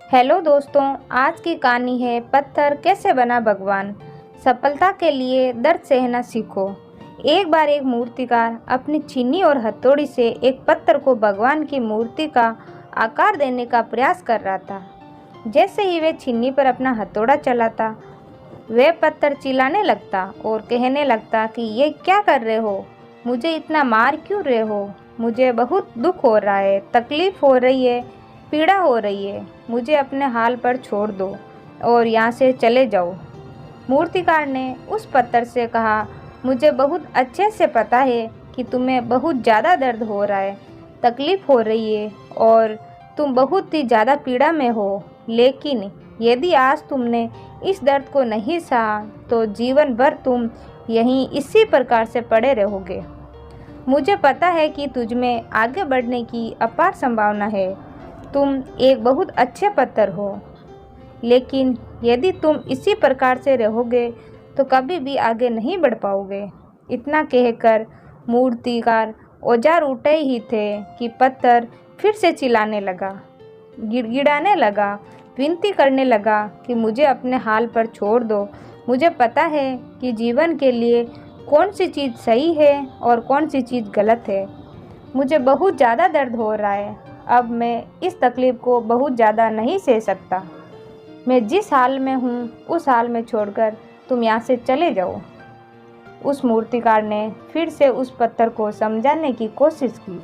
Hello दोस्तों, आज की कहानी है पत्थर कैसे बना भगवान। सफलता के लिए दर्द सहना सीखो। एक बार एक मूर्तिकार अपनी छीनी और हथौड़ी से एक पत्थर को भगवान की मूर्ति का आकार देने का प्रयास कर रहा था। जैसे ही वह छीनी पर अपना हथौड़ा चलाता, वह पत्थर चिल्लाने लगता और कहने लगता कि ये क्या कर रहे हो, मुझे इतना मार क्यों रहे हो, मुझे बहुत दुख हो रहा है, तकलीफ हो रही है, पीड़ा हो रही है, मुझे अपने हाल पर छोड़ दो और यहाँ से चले जाओ। मूर्तिकार ने उस पत्थर से कहा, मुझे बहुत अच्छे से पता है कि तुम्हें बहुत ज़्यादा दर्द हो रहा है, तकलीफ हो रही है और तुम बहुत ही ज़्यादा पीड़ा में हो, लेकिन यदि आज तुमने इस दर्द को नहीं सहा तो जीवन भर तुम यहीं इसी प्रकार से पड़े रहोगे। मुझे पता है कि तुझमें आगे बढ़ने की अपार संभावना है, तुम एक बहुत अच्छे पत्थर हो, लेकिन यदि तुम इसी प्रकार से रहोगे तो कभी भी आगे नहीं बढ़ पाओगे। इतना कहकर मूर्तिकार औजार उठे ही थे कि पत्थर फिर से चिल्लाने लगा, गिड़गिड़ाने लगा, विनती करने लगा कि मुझे अपने हाल पर छोड़ दो। मुझे पता है कि जीवन के लिए कौन सी चीज़ सही है और कौन सी चीज़ गलत है। मुझे बहुत ज़्यादा दर्द हो रहा है, अब मैं इस तकलीफ़ को बहुत ज़्यादा नहीं सह सकता। मैं जिस हाल में हूँ उस हाल में छोड़कर तुम यहाँ से चले जाओ। उस मूर्तिकार ने फिर से उस पत्थर को समझाने की कोशिश की।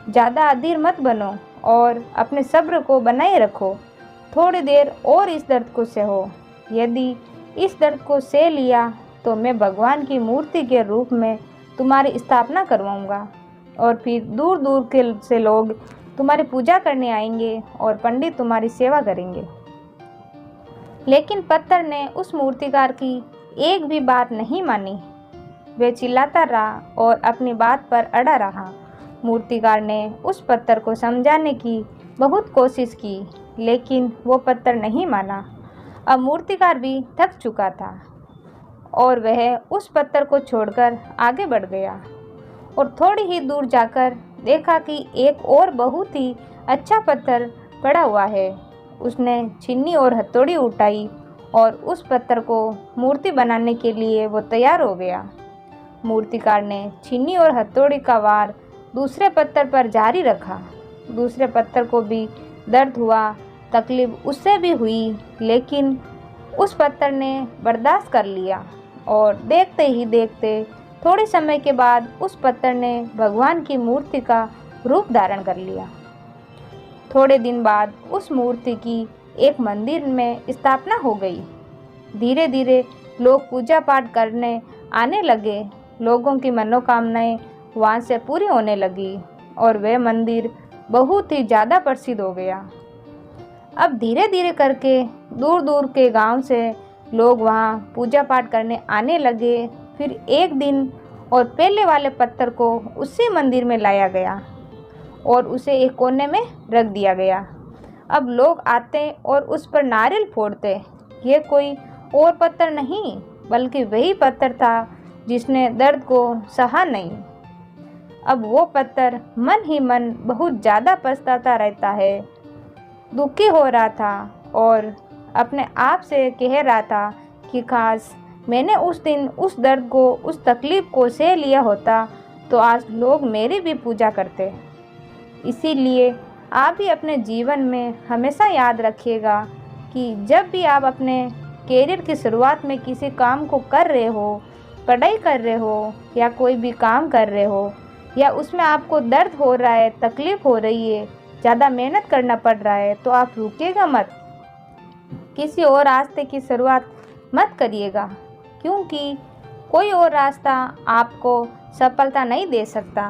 ज़्यादा अधीर मत बनो और अपने सब्र को बनाए रखो। थोड़ी देर और इस दर्द को सहो। यदि इस दर्द को सह लिया तो मैं भगवान की मूर्ति के रूप में तुम्हारी स्थापना करवाऊंगा और फिर दूर दूर के से लोग तुम्हारी पूजा करने आएंगे और पंडित तुम्हारी सेवा करेंगे। लेकिन पत्थर ने उस मूर्तिकार की एक भी बात नहीं मानी। वह चिल्लाता रहा और अपनी बात पर अड़ा रहा। मूर्तिकार ने उस पत्थर को समझाने की बहुत कोशिश की, लेकिन वो पत्थर नहीं माना। अब मूर्तिकार भी थक चुका था और वह उस पत्थर को छोड़कर आगे बढ़ गया और थोड़ी ही दूर जाकर देखा कि एक और बहुत ही अच्छा पत्थर पड़ा हुआ है। उसने छीनी और हथौड़ी उठाई और उस पत्थर को मूर्ति बनाने के लिए वो तैयार हो गया। मूर्तिकार ने छीनी और हथौड़ी का वार दूसरे पत्थर पर जारी रखा। दूसरे पत्थर को भी दर्द हुआ, तकलीफ उससे भी हुई, लेकिन उस पत्थर ने बर्दाश्त कर लिया और देखते ही देखते थोड़े समय के बाद उस पत्थर ने भगवान की मूर्ति का रूप धारण कर लिया। थोड़े दिन बाद उस मूर्ति की एक मंदिर में स्थापना हो गई। धीरे धीरे लोग पूजा पाठ करने आने लगे। लोगों की मनोकामनाएं वहाँ से पूरी होने लगी और वह मंदिर बहुत ही ज़्यादा प्रसिद्ध हो गया। अब धीरे धीरे करके दूर दूर के गांव से लोग वहाँ पूजा पाठ करने आने लगे। फिर एक दिन और पहले वाले पत्थर को उसी मंदिर में लाया गया और उसे एक कोने में रख दिया गया। अब लोग आते और उस पर नारियल फोड़ते। ये कोई और पत्थर नहीं, बल्कि वही पत्थर था जिसने दर्द को सहा नहीं। अब वो पत्थर मन ही मन बहुत ज़्यादा पछताता रहता है, दुखी हो रहा था और अपने आप से कह रहा था कि काश मैंने उस दिन उस दर्द को, उस तकलीफ़ को सह लिया होता तो आज लोग मेरी भी पूजा करते। इसीलिए आप भी अपने जीवन में हमेशा याद रखिएगा कि जब भी आप अपने कैरियर की शुरुआत में किसी काम को कर रहे हो, पढ़ाई कर रहे हो या कोई भी काम कर रहे हो, या उसमें आपको दर्द हो रहा है, तकलीफ़ हो रही है, ज़्यादा मेहनत करना पड़ रहा है, तो आप रुकिएगा मत। किसी और रास्ते की शुरुआत मत करिएगा, क्योंकि कोई और रास्ता आपको सफलता नहीं दे सकता।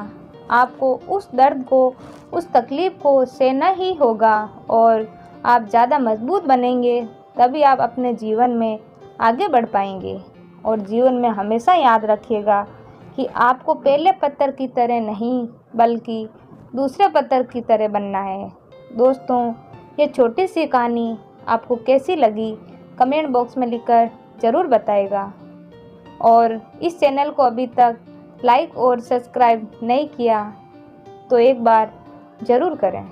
आपको उस दर्द को, उस तकलीफ़ को सहना ही होगा और आप ज़्यादा मजबूत बनेंगे, तभी आप अपने जीवन में आगे बढ़ पाएंगे। और जीवन में हमेशा याद रखिएगा कि आपको पहले पत्थर की तरह नहीं, बल्कि दूसरे पत्थर की तरह बनना है। दोस्तों, ये छोटी सी कहानी आपको कैसी लगी कमेंट बॉक्स में लिखकर ज़रूर बताएगा। और इस चैनल को अभी तक लाइक और सब्सक्राइब नहीं किया तो एक बार ज़रूर करें।